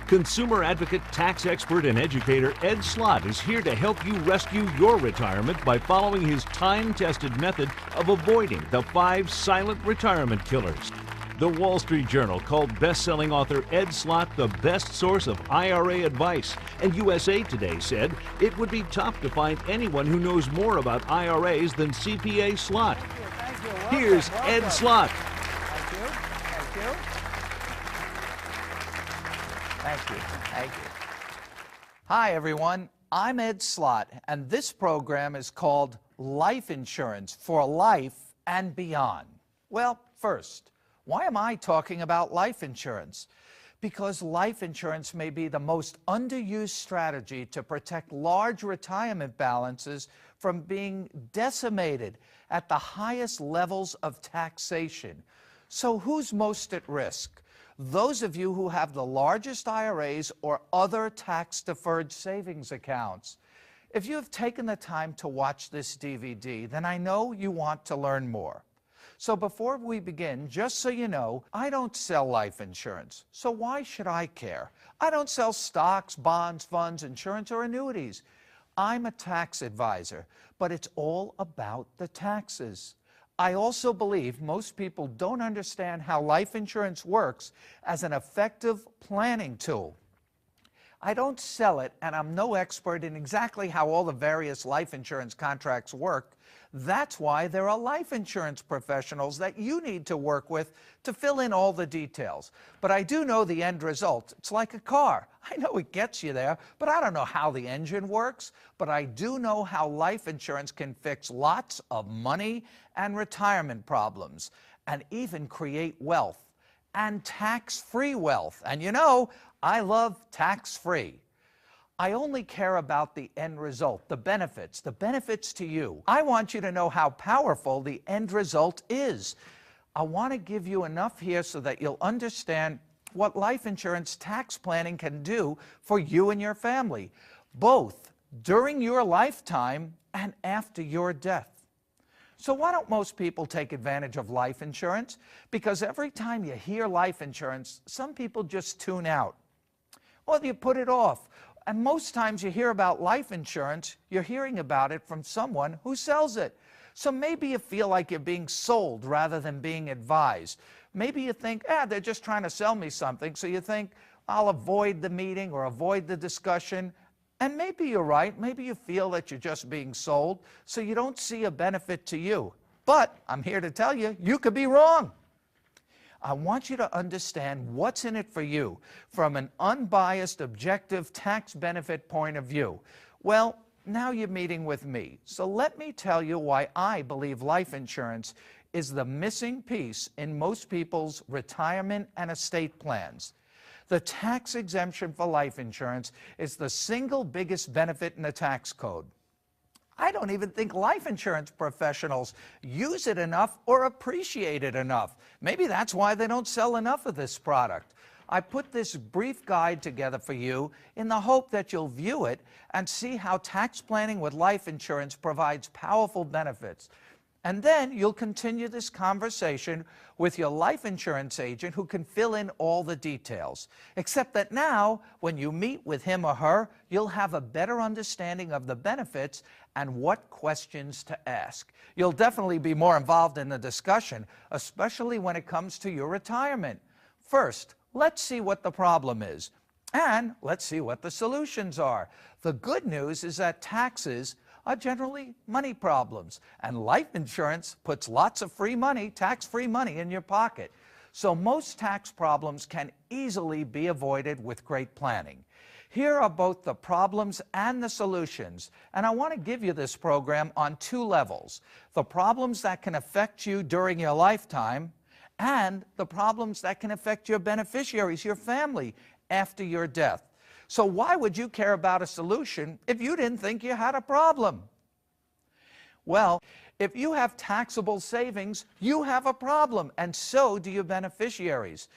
Consumer advocate, tax expert, and educator Ed Slott is here to help you rescue your retirement by following his time-tested method of avoiding the 5 silent retirement killers. The Wall Street Journal called best-selling author Ed Slott the best source of IRA advice, and USA Today said it would be tough to find anyone who knows more about IRAs than CPA Slott. Thank you. Welcome. Here's Ed Slott. Thank you. Thank you. Thank you. Thank you. Hi, everyone. I'm Ed Slott, and this program is called Life Insurance for Life and Beyond. Well, first, why am I talking about life insurance? Because life insurance may be the most underused strategy to protect large retirement balances from being decimated at the highest levels of taxation. So who's most at risk? Those of you who have the largest IRAs or other tax-deferred savings accounts. If you have taken the time to watch this DVD, then I know you want to learn more. So before we begin, just so you know, I don't sell life insurance. So why should I care? I don't sell stocks, bonds, funds, insurance, or annuities. I'm a tax advisor, but it's all about the taxes. I also believe most people don't understand how life insurance works as an effective planning tool. I don't sell it, and I'm no expert in exactly how all the various life insurance contracts work. That's why there are life insurance professionals that you need to work with to fill in all the details. But I do know the end result. It's like a car. I know it gets you there, but I don't know how the engine works. But I do know how life insurance can fix lots of money and retirement problems, and even create wealth, and tax-free wealth. And you know, I love tax-free. I only care about the end result, the benefits to you. I want you to know how powerful the end result is. I want to give you enough here so that you'll understand what life insurance tax planning can do for you and your family, both during your lifetime and after your death. So why don't most people take advantage of life insurance? Because every time you hear life insurance, some people just tune out, or you put it off. And most times you hear about life insurance, you're hearing about it from someone who sells it. So maybe you feel like you're being sold rather than being advised. Maybe you think, they're just trying to sell me something. So you think, I'll avoid the meeting or avoid the discussion. And maybe you're right. Maybe you feel that you're just being sold, so you don't see a benefit to you. But I'm here to tell you, you could be wrong. I want you to understand what's in it for you from an unbiased, objective tax benefit point of view. Well, now you're meeting with me. So let me tell you why I believe life insurance is the missing piece in most people's retirement and estate plans. The tax exemption for life insurance is the single biggest benefit in the tax code. I don't even think life insurance professionals use it enough or appreciate it enough. Maybe that's why they don't sell enough of this product. I put this brief guide together for you in the hope that you'll view it and see how tax planning with life insurance provides powerful benefits. And then you'll continue this conversation with your life insurance agent who can fill in all the details. Except that now, when you meet with him or her, you'll have a better understanding of the benefits and what questions to ask. You'll definitely be more involved in the discussion, especially when it comes to your retirement. First, let's see what the problem is, and let's see what the solutions are. The good news is that taxes are generally money problems, and life insurance puts lots of free money, tax-free money, in your pocket. So most tax problems can easily be avoided with great planning. Here are both the problems and the solutions, and I want to give you this program on 2 levels: the problems that can affect you during your lifetime, and the problems that can affect your beneficiaries, your family, after your death. So why would you care about a solution if you didn't think you had a problem? Well, if you have taxable savings, you have a problem, and so do your beneficiaries.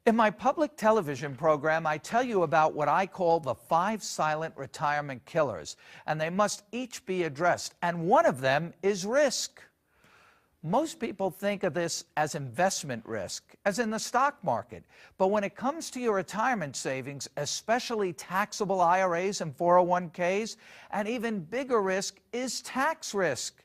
In my public television program, I tell you about what I call the 5 silent retirement killers, and they must each be addressed, and one of them is risk. Most people think of this as investment risk, as in the stock market. But when it comes to your retirement savings, especially taxable IRAs and 401ks, an even bigger risk is tax risk.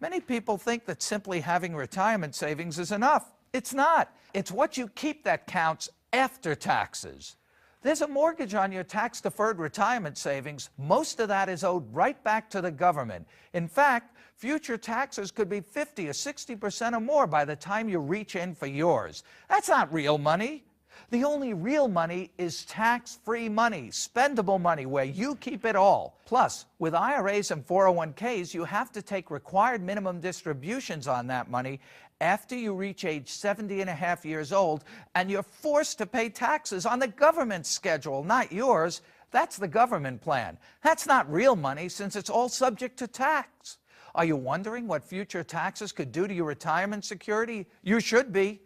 Many people think that simply having retirement savings is enough. It's not. It's what you keep that counts after taxes. There's a mortgage on your tax-deferred retirement savings. Most of that is owed right back to the government. In fact, future taxes could be 50 or 60% or more by the time you reach in for yours. That's not real money. The only real money is tax-free money, spendable money, where you keep it all. Plus, with IRAs and 401ks, you have to take required minimum distributions on that money after you reach age 70 and a half years old, and you're forced to pay taxes on the government schedule, not yours. That's the government plan. That's not real money, since it's all subject to tax. Are you wondering what future taxes could do to your retirement security? You should be.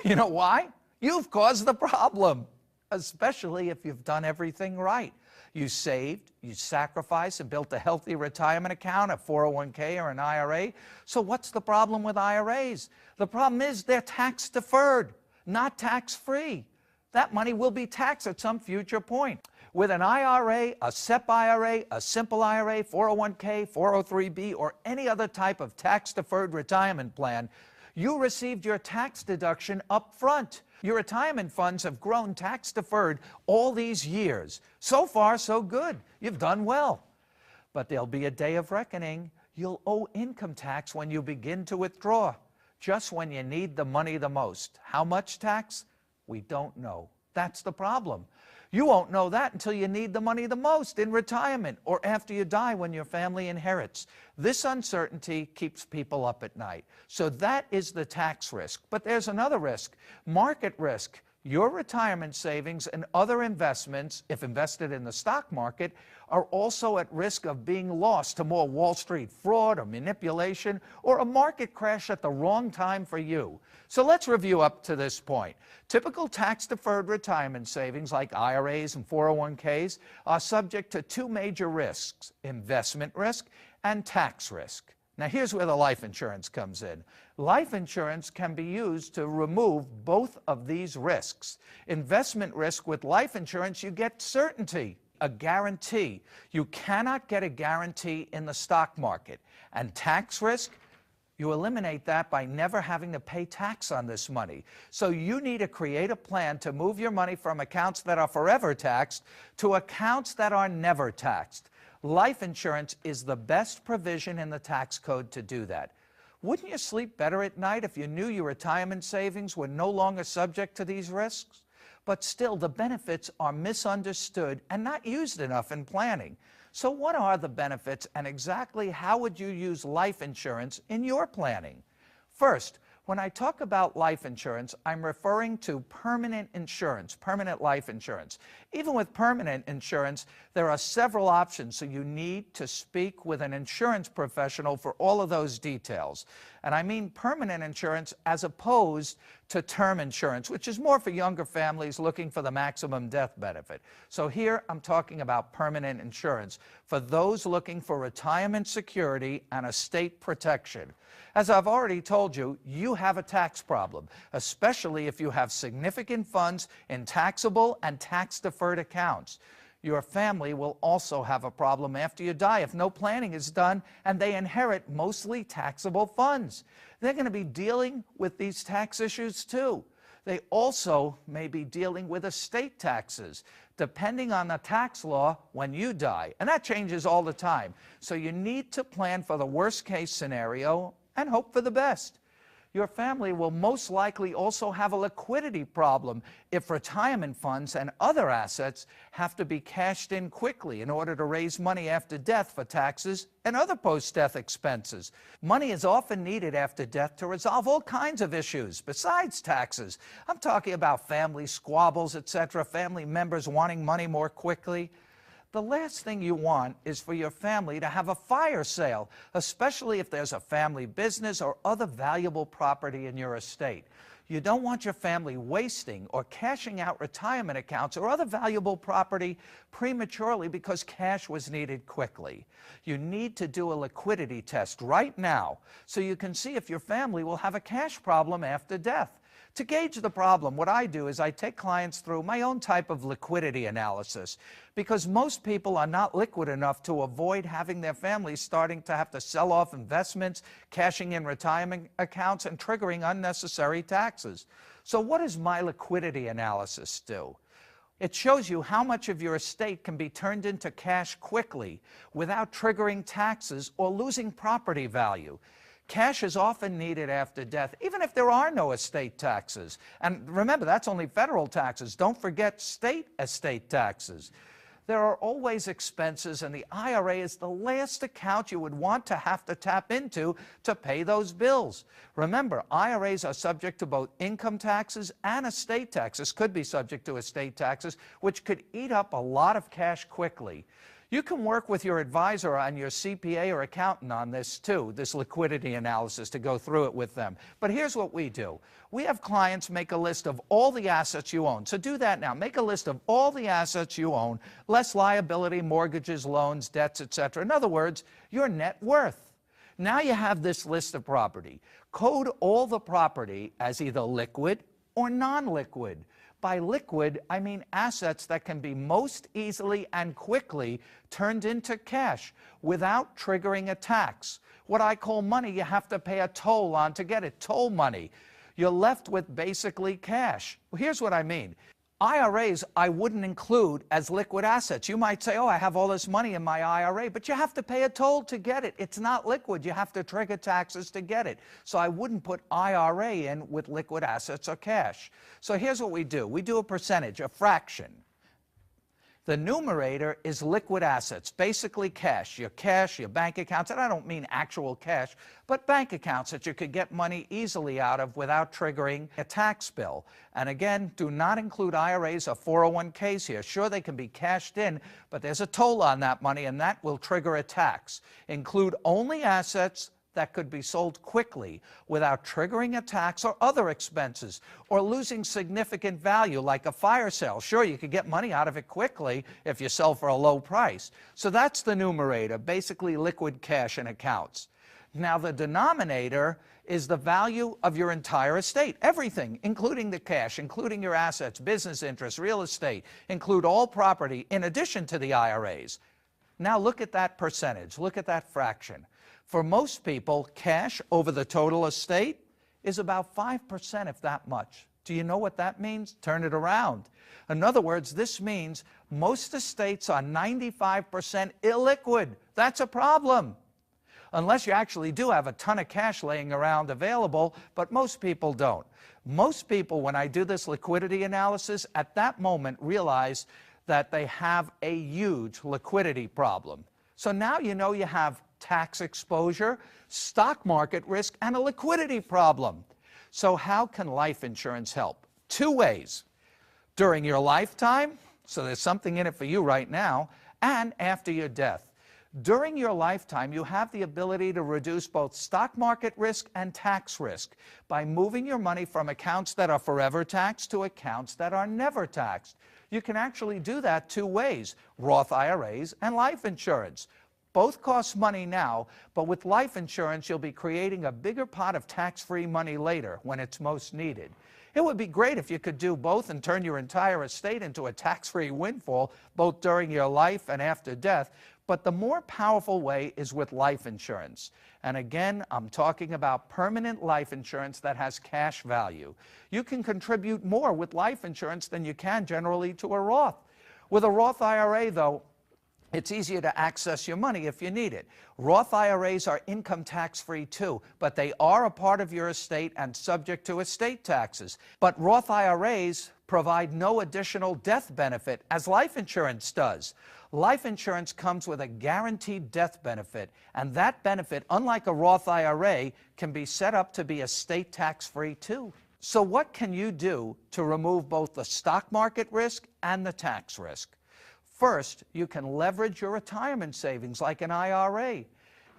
You know why? You've caused the problem, especially if you've done everything right. You saved, you sacrificed, and built a healthy retirement account, a 401k or an IRA. So what's the problem with IRAs? The problem is they're tax deferred, not tax free. That money will be taxed at some future point. With an IRA, a SEP IRA, a simple IRA, 401k, 403b, or any other type of tax deferred retirement plan, you received your tax deduction up front. Your retirement funds have grown tax-deferred all these years. So far, so good. You've done well. But there'll be a day of reckoning. You'll owe income tax when you begin to withdraw, just when you need the money the most. How much tax? We don't know. That's the problem. You won't know that until you need the money the most in retirement or after you die when your family inherits. This uncertainty keeps people up at night. So that is the tax risk. But there's another risk, market risk. Your retirement savings and other investments, if invested in the stock market, are also at risk of being lost to more Wall Street fraud or manipulation or a market crash at the wrong time for you. So let's review up to this point. Typical tax-deferred retirement savings like IRAs and 401ks are subject to two major risks, investment risk and tax risk. Now here's where the life insurance comes in. Life insurance can be used to remove both of these risks. Investment risk with life insurance, you get certainty, a guarantee. You cannot get a guarantee in the stock market. And tax risk, you eliminate that by never having to pay tax on this money. So you need to create a plan to move your money from accounts that are forever taxed to accounts that are never taxed. Life insurance is the best provision in the tax code to do that. Wouldn't you sleep better at night if you knew your retirement savings were no longer subject to these risks? But still, the benefits are misunderstood and not used enough in planning. So what are the benefits, and exactly how would you use life insurance in your planning? First, when I talk about life insurance, I'm referring to permanent insurance, permanent life insurance. Even with permanent insurance, there are several options, so you need to speak with an insurance professional for all of those details. And I mean permanent insurance as opposed to term insurance, which is more for younger families looking for the maximum death benefit. So here I'm talking about permanent insurance for those looking for retirement security and estate protection. As I've already told you, you have a tax problem, especially if you have significant funds in taxable and tax-deferred accounts. Your family will also have a problem after you die if no planning is done and they inherit mostly taxable funds. They're going to be dealing with these tax issues too. They also may be dealing with estate taxes, depending on the tax law when you die. And that changes all the time. So you need to plan for the worst-case scenario and hope for the best. Your family will most likely also have a liquidity problem if retirement funds and other assets have to be cashed in quickly in order to raise money after death for taxes and other post-death expenses. Money is often needed after death to resolve all kinds of issues besides taxes. I'm talking about family squabbles, etc., family members wanting money more quickly. The last thing you want is for your family to have a fire sale, especially if there's a family business or other valuable property in your estate. You don't want your family wasting or cashing out retirement accounts or other valuable property prematurely because cash was needed quickly. You need to do a liquidity test right now so you can see if your family will have a cash problem after death. To gauge the problem, what I do is I take clients through my own type of liquidity analysis, because most people are not liquid enough to avoid having their families starting to have to sell off investments, cashing in retirement accounts, and triggering unnecessary taxes. So what does my liquidity analysis do? It shows you how much of your estate can be turned into cash quickly without triggering taxes or losing property value. Cash is often needed after death, even if there are no estate taxes. And remember, that's only federal taxes. Don't forget state estate taxes. There are always expenses, and the IRA is the last account you would want to have to tap into to pay those bills. Remember, IRAs are subject to both income taxes and estate taxes, could be subject to estate taxes, which could eat up a lot of cash quickly. You can work with your advisor and your CPA or accountant on this too, this liquidity analysis, to go through it with them. But here's what we do. We have clients make a list of all the assets you own. So do that now. Make a list of all the assets you own, less liability, mortgages, loans, debts, etc. In other words, your net worth. Now you have this list of property. Code all the property as either liquid or non-liquid. By liquid, I mean assets that can be most easily and quickly turned into cash without triggering a tax. What I call money you have to pay a toll on to get it, toll money. You're left with basically cash. Well, here's what I mean. IRAs I wouldn't include as liquid assets. You might say, oh, I have all this money in my IRA, but you have to pay a toll to get it. It's not liquid. You have to trigger taxes to get it. So I wouldn't put IRA in with liquid assets or cash. So here's what we do. We do a percentage, a fraction. The numerator is liquid assets, basically cash, your bank accounts, and I don't mean actual cash, but bank accounts that you could get money easily out of without triggering a tax bill. And again, do not include IRAs or 401ks here. Sure, they can be cashed in, but there's a toll on that money, and that will trigger a tax. Include only assets that could be sold quickly without triggering a tax or other expenses or losing significant value like a fire sale. Sure, you could get money out of it quickly if you sell for a low price. So that's the numerator, basically liquid cash and accounts. Now the denominator is the value of your entire estate, everything, including the cash, including your assets, business interests, real estate, include all property in addition to the IRAs. Now look at that percentage, look at that fraction. For most people, cash over the total estate is about 5%, if that much. Do you know what that means? Turn it around. In other words, this means most estates are 95% illiquid. That's a problem. Unless you actually do have a ton of cash laying around available, but most people don't. Most people, when I do this liquidity analysis, at that moment realize that they have a huge liquidity problem. So now you know you have tax exposure, stock market risk, and a liquidity problem. So how can life insurance help? Two ways. During your lifetime, so there's something in it for you right now, and after your death. During your lifetime, you have the ability to reduce both stock market risk and tax risk by moving your money from accounts that are forever taxed to accounts that are never taxed. You can actually do that two ways, Roth IRAs and life insurance. Both cost money now, but with life insurance, you'll be creating a bigger pot of tax-free money later when it's most needed. It would be great if you could do both and turn your entire estate into a tax-free windfall, both during your life and after death, but the more powerful way is with life insurance. And again, I'm talking about permanent life insurance that has cash value. You can contribute more with life insurance than you can generally to a Roth. With a Roth IRA, though, it's easier to access your money if you need it. Roth IRAs are income tax-free too, but they are a part of your estate and subject to estate taxes. But Roth IRAs provide no additional death benefit, as life insurance does. Life insurance comes with a guaranteed death benefit, and that benefit, unlike a Roth IRA, can be set up to be estate tax-free too. So what can you do to remove both the stock market risk and the tax risk? First, you can leverage your retirement savings like an IRA.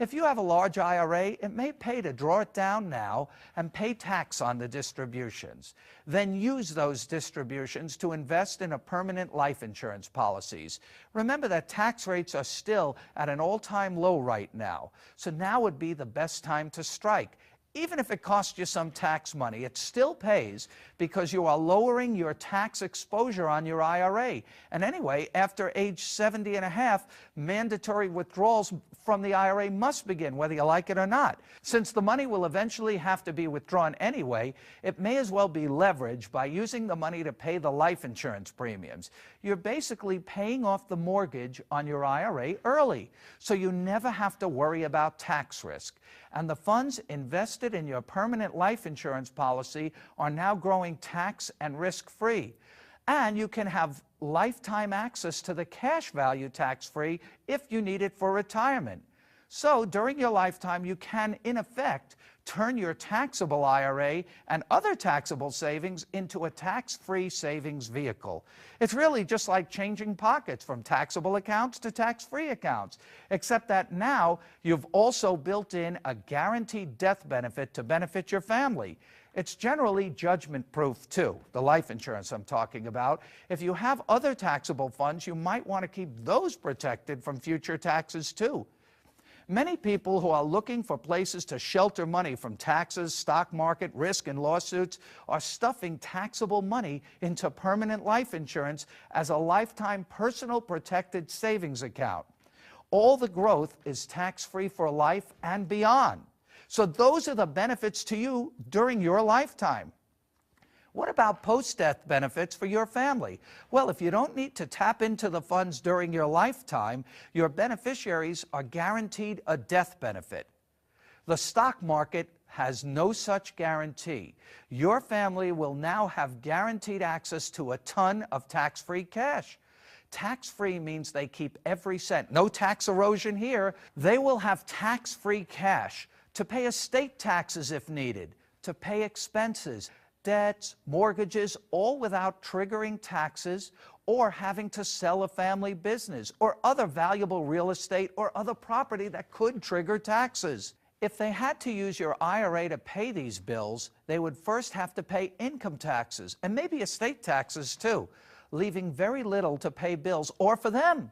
If you have a large IRA, it may pay to draw it down now and pay tax on the distributions. Then use those distributions to invest in a permanent life insurance policies. Remember that tax rates are still at an all-time low right now, so now would be the best time to strike. Even if it costs you some tax money, it still pays because you are lowering your tax exposure on your IRA. And anyway, after age 70 and a half, mandatory withdrawals from the IRA must begin, whether you like it or not. Since the money will eventually have to be withdrawn anyway, it may as well be leveraged by using the money to pay the life insurance premiums. You're basically paying off the mortgage on your IRA early, so you never have to worry about tax risk. And the funds invested in your permanent life insurance policy are now growing tax and risk-free. And you can have lifetime access to the cash value tax-free if you need it for retirement. So during your lifetime, you can, in effect, turn your taxable IRA and other taxable savings into a tax-free savings vehicle. It's really just like changing pockets from taxable accounts to tax-free accounts, except that now you've also built in a guaranteed death benefit to benefit your family. It's generally judgment-proof too, the life insurance I'm talking about. If you have other taxable funds, you might want to keep those protected from future taxes too. Many people who are looking for places to shelter money from taxes, stock market, risk, and lawsuits are stuffing taxable money into permanent life insurance as a lifetime personal protected savings account. All the growth is tax-free for life and beyond. So those are the benefits to you during your lifetime. What about post-death benefits for your family? Well, if you don't need to tap into the funds during your lifetime, your beneficiaries are guaranteed a death benefit. The stock market has no such guarantee. Your family will now have guaranteed access to a ton of tax-free cash. Tax-free means they keep every cent. No tax erosion here. They will have tax-free cash to pay estate taxes if needed, to pay expenses, debts, mortgages, all without triggering taxes or having to sell a family business or other valuable real estate or other property that could trigger taxes. If they had to use your IRA to pay these bills, they would first have to pay income taxes and maybe estate taxes too, leaving very little to pay bills or for them.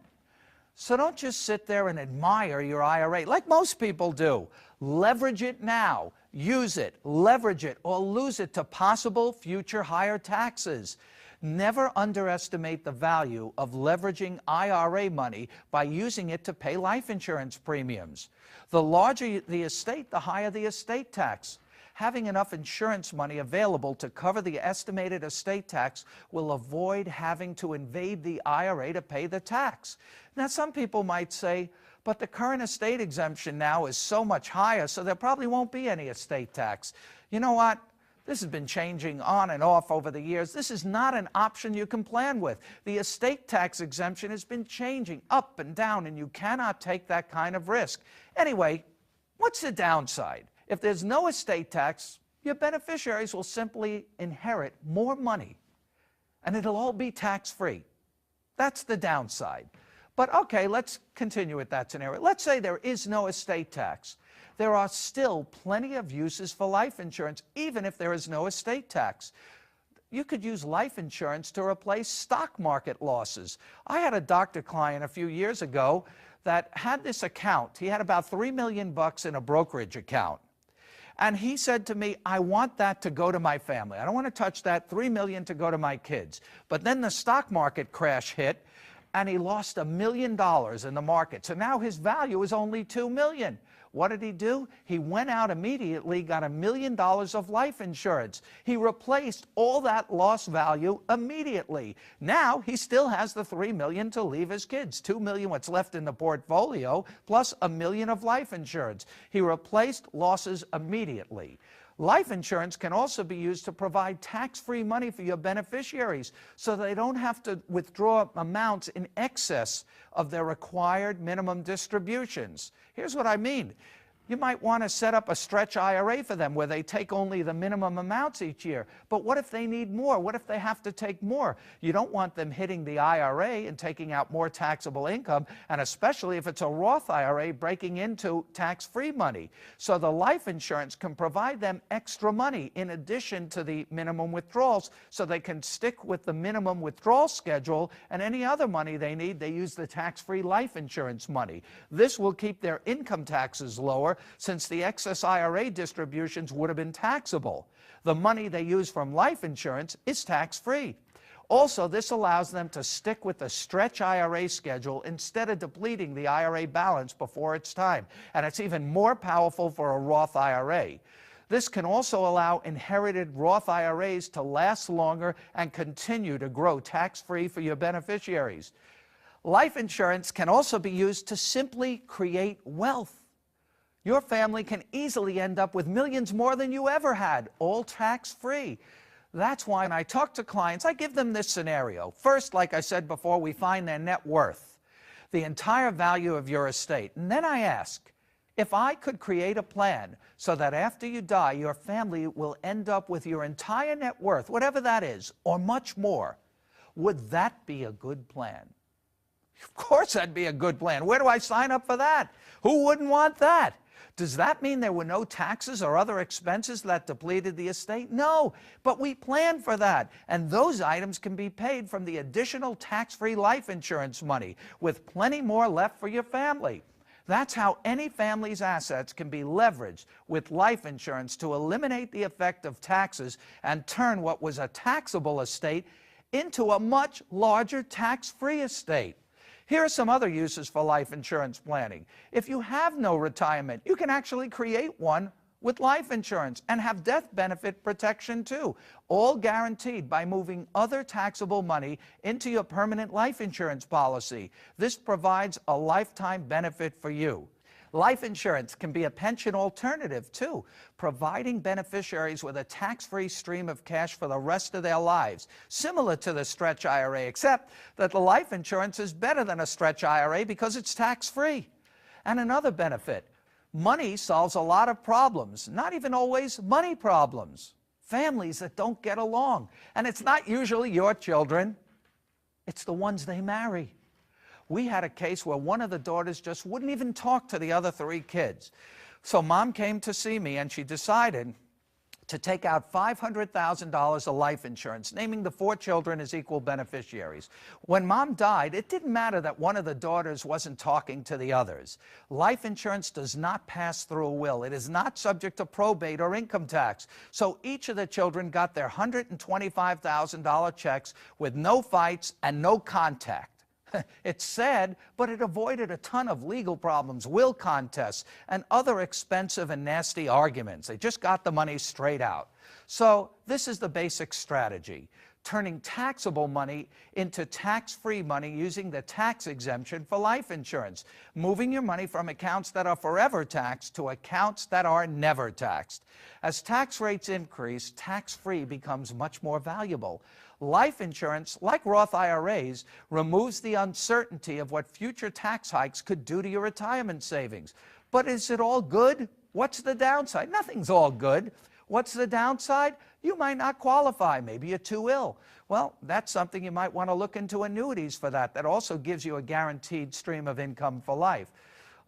So don't just sit there and admire your IRA like most people do. Leverage it now. Use it, leverage it, or lose it to possible future higher taxes. Never underestimate the value of leveraging IRA money by using it to pay life insurance premiums. The larger the estate, the higher the estate tax. Having enough insurance money available to cover the estimated estate tax will avoid having to invade the IRA to pay the tax. Now, some people might say, but the current estate exemption now is so much higher, so there probably won't be any estate tax. You know what? This has been changing on and off over the years. This is not an option you can plan with. The estate tax exemption has been changing up and down, and you cannot take that kind of risk. Anyway, what's the downside? If there's no estate tax, your beneficiaries will simply inherit more money, and it'll all be tax-free. That's the downside. But okay, let's continue with that scenario. Let's say there is no estate tax. There are still plenty of uses for life insurance, even if there is no estate tax. You could use life insurance to replace stock market losses. I had a doctor client a few years ago that had this account. He had about $3 million in a brokerage account. And he said to me, I want that to go to my family. I don't want to touch that. $3 million to go to my kids. But then the stock market crash hit, and he lost $1 million in the market. So now his value is only $2 million. What did he do? He went out immediately, got $1 million of life insurance. He replaced all that lost value immediately. Now he still has the $3 million to leave his kids. $2 million what's left in the portfolio, plus $1 million of life insurance. He replaced losses immediately. Life insurance can also be used to provide tax-free money for your beneficiaries so they don't have to withdraw amounts in excess of their required minimum distributions. Here's what I mean. You might want to set up a stretch IRA for them where they take only the minimum amounts each year. But what if they need more? What if they have to take more? You don't want them hitting the IRA and taking out more taxable income, and especially if it's a Roth IRA breaking into tax-free money. So the life insurance can provide them extra money in addition to the minimum withdrawals, so they can stick with the minimum withdrawal schedule, and any other money they need, they use the tax-free life insurance money. This will keep their income taxes lower, since the excess IRA distributions would have been taxable. The money they use from life insurance is tax-free. Also, this allows them to stick with the stretch IRA schedule instead of depleting the IRA balance before it's time. And it's even more powerful for a Roth IRA. This can also allow inherited Roth IRAs to last longer and continue to grow tax-free for your beneficiaries. Life insurance can also be used to simply create wealth. Your family can easily end up with millions more than you ever had, all tax-free. That's why when I talk to clients, I give them this scenario. First, like I said before, we find their net worth, the entire value of your estate. And then I ask, if I could create a plan so that after you die, your family will end up with your entire net worth, whatever that is, or much more, would that be a good plan? Of course that'd be a good plan. Where do I sign up for that? Who wouldn't want that? Does that mean there were no taxes or other expenses that depleted the estate? No, but we planned for that. And those items can be paid from the additional tax-free life insurance money, with plenty more left for your family. That's how any family's assets can be leveraged with life insurance to eliminate the effect of taxes and turn what was a taxable estate into a much larger tax-free estate. Here are some other uses for life insurance planning. If you have no retirement, you can actually create one with life insurance and have death benefit protection too, all guaranteed by moving other taxable money into your permanent life insurance policy. This provides a lifetime benefit for you. Life insurance can be a pension alternative too, providing beneficiaries with a tax-free stream of cash for the rest of their lives, similar to the stretch IRA, except that the life insurance is better than a stretch IRA because it's tax-free. And another benefit, money solves a lot of problems, not even always money problems. Families that don't get along. And it's not usually your children, it's the ones they marry. We had a case where one of the daughters just wouldn't even talk to the other 3 kids. So mom came to see me and she decided to take out $500,000 of life insurance, naming the 4 children as equal beneficiaries. When mom died, it didn't matter that one of the daughters wasn't talking to the others. Life insurance does not pass through a will. It is not subject to probate or income tax. So each of the children got their $125,000 checks with no fights and no contact. It's sad, but it avoided a ton of legal problems, will contests, and other expensive and nasty arguments. They just got the money straight out. So this is the basic strategy, turning taxable money into tax-free money using the tax exemption for life insurance, moving your money from accounts that are forever taxed to accounts that are never taxed. As tax rates increase, tax-free becomes much more valuable. Life insurance, like Roth IRAs, removes the uncertainty of what future tax hikes could do to your retirement savings. But is it all good? What's the downside? Nothing's all good. What's the downside? You might not qualify. Maybe you're too ill. Well, that's something you might want to look into annuities for that. That also gives you a guaranteed stream of income for life.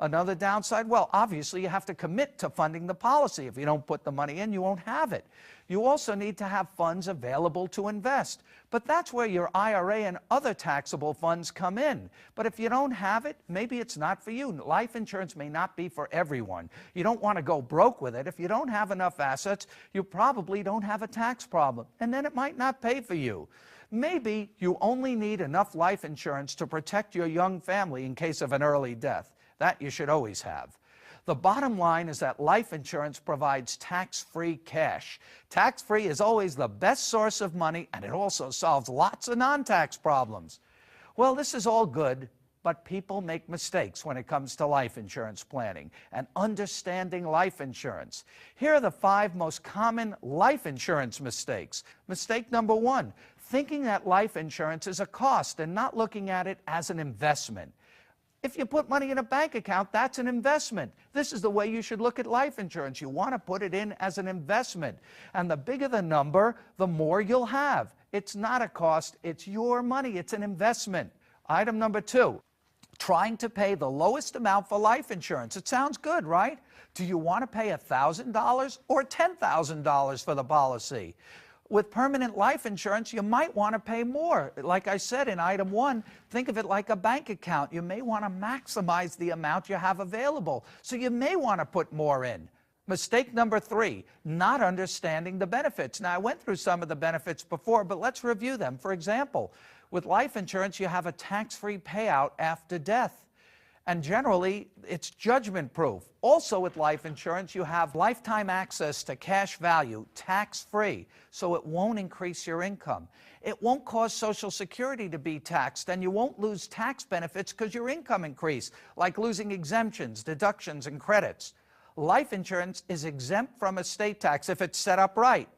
Another downside, well, obviously you have to commit to funding the policy. If you don't put the money in, you won't have it. You also need to have funds available to invest. But that's where your IRA and other taxable funds come in. But if you don't have it, maybe it's not for you. Life insurance may not be for everyone. You don't want to go broke with it. If you don't have enough assets, you probably don't have a tax problem. And then it might not pay for you. Maybe you only need enough life insurance to protect your young family in case of an early death. That you should always have. The bottom line is that life insurance provides tax-free cash. Tax-free is always the best source of money, and it also solves lots of non-tax problems. Well, this is all good, but people make mistakes when it comes to life insurance planning and understanding life insurance. Here are the 5 most common life insurance mistakes. Mistake number 1, thinking that life insurance is a cost and not looking at it as an investment. If you put money in a bank account, that's an investment. This is the way you should look at life insurance. You want to put it in as an investment. And the bigger the number, the more you'll have. It's not a cost, it's your money, it's an investment. Item number 2, trying to pay the lowest amount for life insurance. It sounds good, right? Do you want to pay $1,000 or $10,000 for the policy? With permanent life insurance, you might want to pay more. Like I said in item 1, think of it like a bank account. You may want to maximize the amount you have available, so you may want to put more in. Mistake number 3, not understanding the benefits. Now, I went through some of the benefits before, but let's review them. For example, with life insurance, you have a tax-free payout after death. And generally, it's judgment-proof. Also with life insurance, you have lifetime access to cash value, tax-free, so it won't increase your income. It won't cause Social Security to be taxed, and you won't lose tax benefits because your income increased, like losing exemptions, deductions, and credits. Life insurance is exempt from estate tax if it's set up right.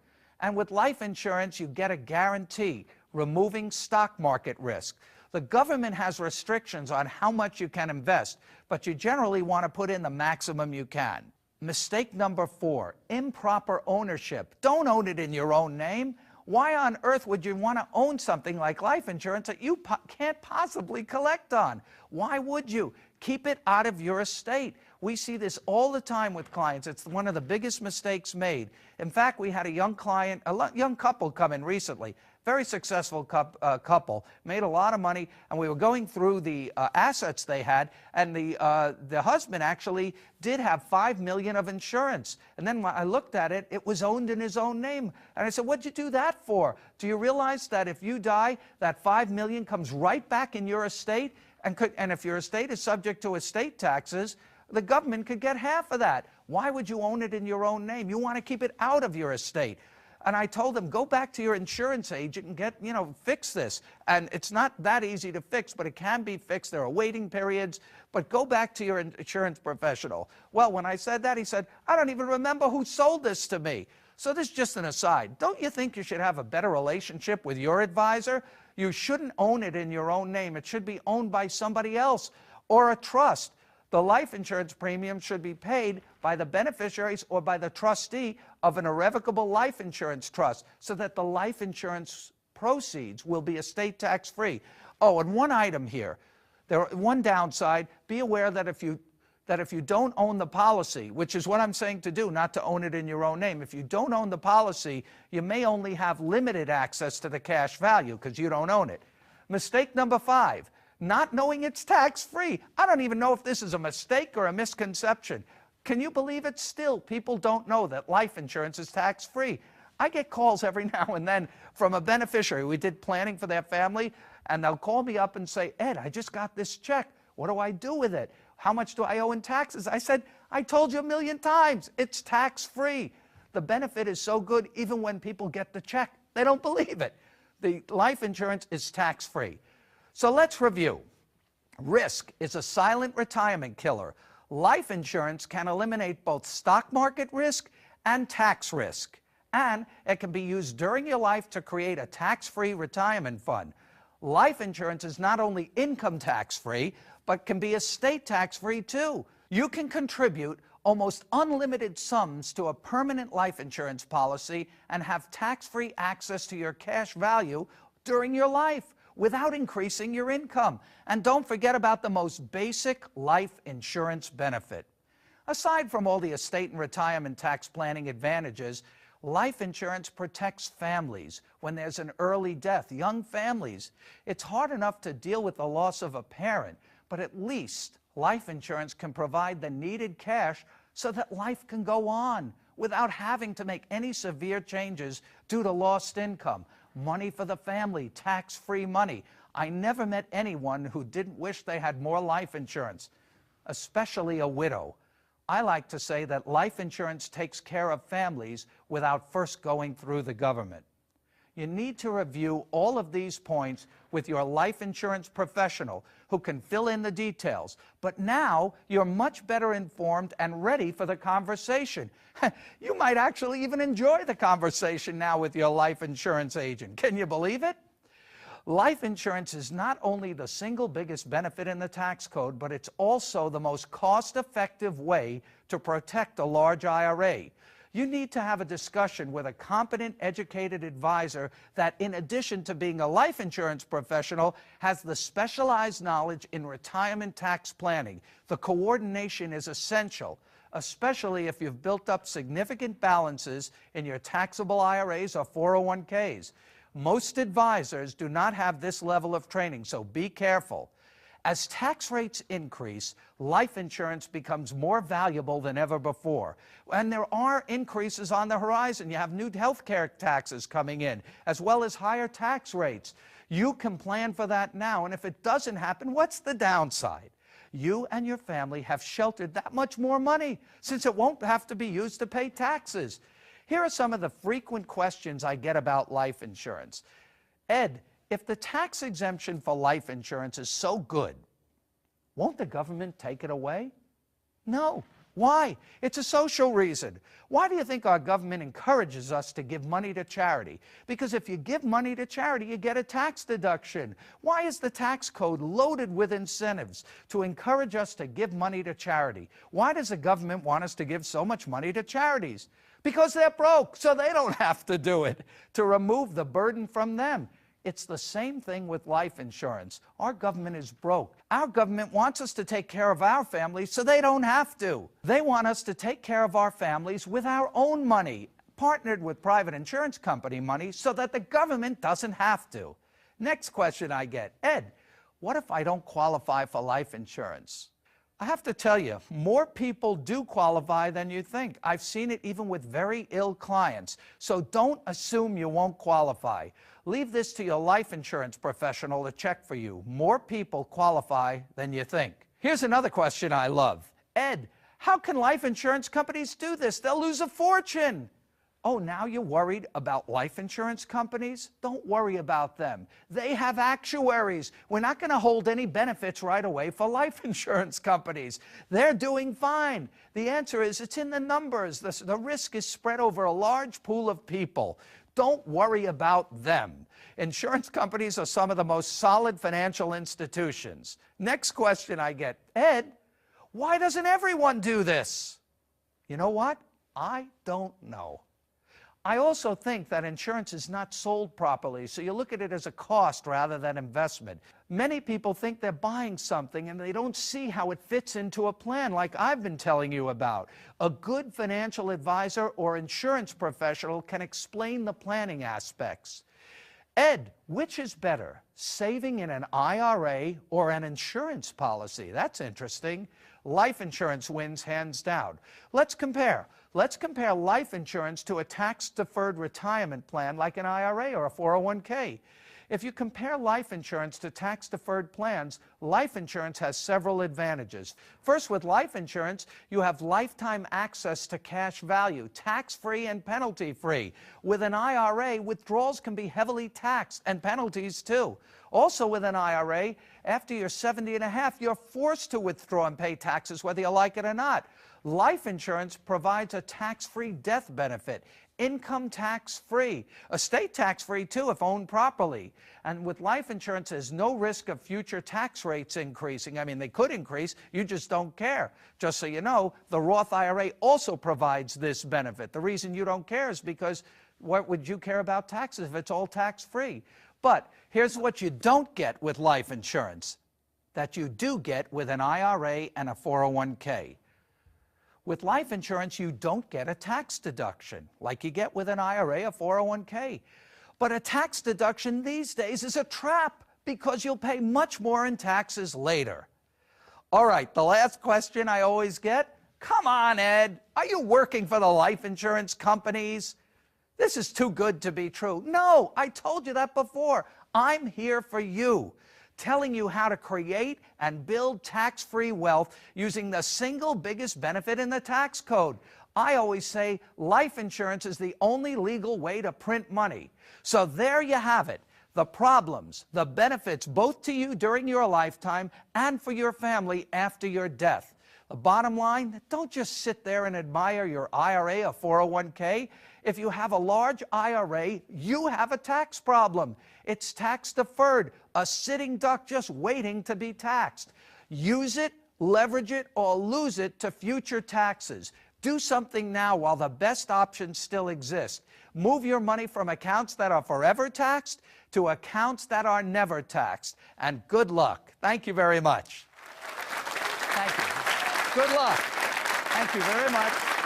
And with life insurance, you get a guarantee, removing stock market risk. The government has restrictions on how much you can invest, but you generally want to put in the maximum you can. Mistake number 4, improper ownership. Don't own it in your own name. Why on earth would you want to own something like life insurance that you can't possibly collect on? Why would you? Keep it out of your estate. We see this all the time with clients. It's one of the biggest mistakes made. In fact, we had a young couple come in recently. Very successful couple, made a lot of money, and we were going through the assets they had, and the husband actually did have $5 million of insurance. And then when I looked at it, it was owned in his own name. And I said, what'd you do that for? Do you realize that if you die, that $5 million comes right back in your estate? And if your estate is subject to estate taxes, the government could get half of that. Why would you own it in your own name? You want to keep it out of your estate. And I told them, go back to your insurance agent and get, fix this. And it's not that easy to fix, but it can be fixed. There are waiting periods, but go back to your insurance professional. Well, when I said that, he said, I don't even remember who sold this to me. So this is just an aside. Don't you think you should have a better relationship with your advisor? You shouldn't own it in your own name. It should be owned by somebody else or a trust. The life insurance premium should be paid by the beneficiaries or by the trustee of an irrevocable life insurance trust, so that the life insurance proceeds will be estate tax free. Oh, and one item here. One downside, be aware that if you don't own the policy, which is what I'm saying to do, not to own it in your own name, if you don't own the policy, you may only have limited access to the cash value because you don't own it. Mistake number 5. Not knowing it's tax-free. I don't even know if this is a mistake or a misconception. Can you believe it? Still, people don't know that life insurance is tax-free. I get calls every now and then from a beneficiary. We did planning for their family, and they'll call me up and say, Ed, I just got this check. What do I do with it? How much do I owe in taxes? I said, I told you 1,000,000 times, it's tax-free. The benefit is so good, even when people get the check, they don't believe it. The life insurance is tax-free. So let's review. Risk is a silent retirement killer. Life insurance can eliminate both stock market risk and tax risk. And it can be used during your life to create a tax-free retirement fund. Life insurance is not only income tax-free, but can be estate tax-free too. You can contribute almost unlimited sums to a permanent life insurance policy and have tax-free access to your cash value during your life, without increasing your income. And don't forget about the most basic life insurance benefit. Aside from all the estate and retirement tax planning advantages, life insurance protects families when there's an early death, young families. It's hard enough to deal with the loss of a parent, but at least life insurance can provide the needed cash so that life can go on without having to make any severe changes due to lost income. Money for the family, tax-free money. I never met anyone who didn't wish they had more life insurance, especially a widow. I like to say that life insurance takes care of families without first going through the government. You need to review all of these points with your life insurance professional who can fill in the details. But now you're much better informed and ready for the conversation. You might actually even enjoy the conversation now with your life insurance agent. Can you believe it? Life insurance is not only the single biggest benefit in the tax code, but it's also the most cost-effective way to protect a large IRA. You need to have a discussion with a competent, educated advisor that, in addition to being a life insurance professional, has the specialized knowledge in retirement tax planning. The coordination is essential, especially if you've built up significant balances in your taxable IRAs or 401ks. Most advisors do not have this level of training, so be careful. As tax rates increase, life insurance becomes more valuable than ever before. And there are increases on the horizon. You have new health care taxes coming in, as well as higher tax rates. You can plan for that now, and if it doesn't happen, what's the downside? You and your family have sheltered that much more money, since it won't have to be used to pay taxes. Here are some of the frequent questions I get about life insurance. Ed, if the tax exemption for life insurance is so good, won't the government take it away? No. Why? It's a social reason. Why do you think our government encourages us to give money to charity? Because if you give money to charity, you get a tax deduction. Why is the tax code loaded with incentives to encourage us to give money to charity? Why does the government want us to give so much money to charities? Because they're broke, so they don't have to do it, to remove the burden from them. It's the same thing with life insurance. Our government is broke. Our government wants us to take care of our families so they don't have to. They want us to take care of our families with our own money, partnered with private insurance company money so that the government doesn't have to. Next question I get, Ed, what if I don't qualify for life insurance? I have to tell you, more people do qualify than you think. I've seen it even with very ill clients. So don't assume you won't qualify. Leave this to your life insurance professional to check for you. More people qualify than you think. Here's another question I love. Ed, how can life insurance companies do this? They'll lose a fortune. Oh, now you're worried about life insurance companies? Don't worry about them. They have actuaries. We're not going to hold any benefits right away for life insurance companies. They're doing fine. The answer is it's in the numbers. The risk is spread over a large pool of people. Don't worry about them. Insurance companies are some of the most solid financial institutions. Next question I get, Ed, why doesn't everyone do this? You know what? I don't know. I also think that insurance is not sold properly, so you look at it as a cost rather than investment. Many people think they're buying something and they don't see how it fits into a plan like I've been telling you about. A good financial advisor or insurance professional can explain the planning aspects. Ed, which is better, saving in an IRA or an insurance policy? That's interesting. Life insurance wins hands down. Let's compare. Let's compare life insurance to a tax-deferred retirement plan like an IRA or a 401k. If you compare life insurance to tax-deferred plans, life insurance has several advantages. First, with life insurance, you have lifetime access to cash value, tax-free and penalty-free. With an IRA, withdrawals can be heavily taxed, and penalties too. Also with an IRA, after you're 70 and a half, you're forced to withdraw and pay taxes whether you like it or not. Life insurance provides a tax-free death benefit, income tax-free, estate tax-free too if owned properly. And with life insurance, there's no risk of future tax rates increasing. I mean, they could increase, you just don't care. Just so you know, the Roth IRA also provides this benefit. The reason you don't care is because what would you care about taxes if it's all tax-free? But here's what you don't get with life insurance that you do get with an IRA and a 401k. With life insurance, you don't get a tax deduction like you get with an IRA or 401k. But a tax deduction these days is a trap because you'll pay much more in taxes later. All right, the last question I always get, come on, Ed, are you working for the life insurance companies? This is too good to be true. No, I told you that before. I'm here for you, telling you how to create and build tax-free wealth using the single biggest benefit in the tax code. I always say life insurance is the only legal way to print money. So there you have it, the problems, the benefits both to you during your lifetime and for your family after your death. The bottom line, don't just sit there and admire your IRA or 401k. If you have a large IRA, you have a tax problem. It's tax deferred, a sitting duck just waiting to be taxed. Use it, leverage it, or lose it to future taxes. Do something now while the best options still exist. Move your money from accounts that are forever taxed to accounts that are never taxed. And good luck. Thank you very much. Thank you. Good luck. Thank you very much.